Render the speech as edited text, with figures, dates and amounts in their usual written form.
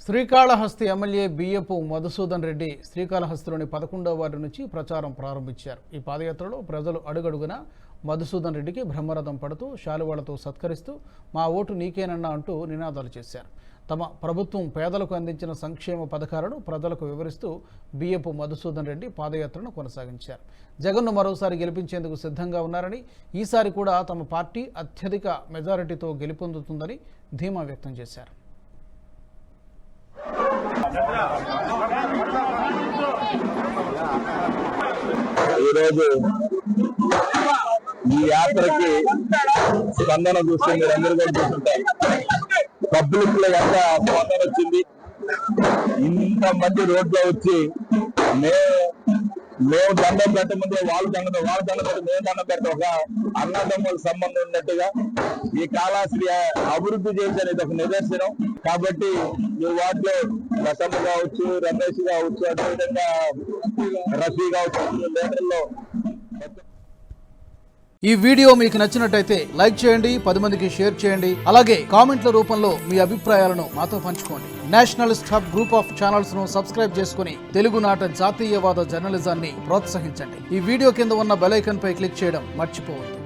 Srikalahasti MLA బియ్యపు Madhusudan Reddy శ్రీకాళహస్తిలోని 11వ ward నుంచి ప్రచారం ప్రారంభించారు. ఈ పాదయాత్రలో ప్రజలు అడుగడుగున మధుసూదన్ రెడ్డికి బ్రహ్మరథం పడుతూ శాలువాలతో సత్కరిస్తూ మా ఓటు నీకేనన్నా అంటూ నినాదాలు చేశారు. తమ ప్రభుత్వం పేదలకు అందించిన సంక్షేమ పథకాలను ప్రజలకు వివరిస్తూ బియ్యపు మధుసూదన్ రెడ్డి పాదయాత్రను కొనసాగించారు. జగన్ను మరోసారి గెలిపించేందుకు సిద్ధంగా ఉన్నారని, ఈసారి కూడా తమ పార్టీ అత్యధిక మెజారిటీతో గెలుపొందుతుందని ధీమా వ్యక్తం చేశారు. ఈరోజు ఈ యాత్రకి స్పందన చూస్తే మీరు అందరూ కూడా చూస్తుంటారు. పబ్లిక్ లో ఎంత స్పందన వచ్చింది, ఇంతమంది రోడ్లో వచ్చి మేము దండం పెట్టముందే వాళ్ళు దండం పెట్టి మేము దండం పెట్ట ఒక అన్నదమ్ముల సంబంధం ఉన్నట్టుగా ఈ కాళహస్తి అభివృద్ధి చేసేది ఒక నిదర్శనం. కాబట్టి ఈ వాటిలో రసమ్మ కావచ్చు, రమేష్ కావచ్చు, అదేవిధంగా రఫీ కావచ్చు, లీడర్లో. ఈ వీడియో మీకు నచ్చినట్టయితే లైక్ చేయండి, 10 మందికి షేర్ చేయండి. అలాగే కామెంట్ల రూపంలో మీ అభిప్రాయాలను మాతో పంచుకోండి. Nationalist hub group of channels ను సబ్స్క్రైబ్ చేసుకుని తెలుగునాట జాతీయవాద జర్నలిజాన్ని ప్రోత్సహించండి. ఈ వీడియో కింద ఉన్న బెల్ ఐకాన్ పై క్లిక్ చేయడం మర్చిపోవద్దు.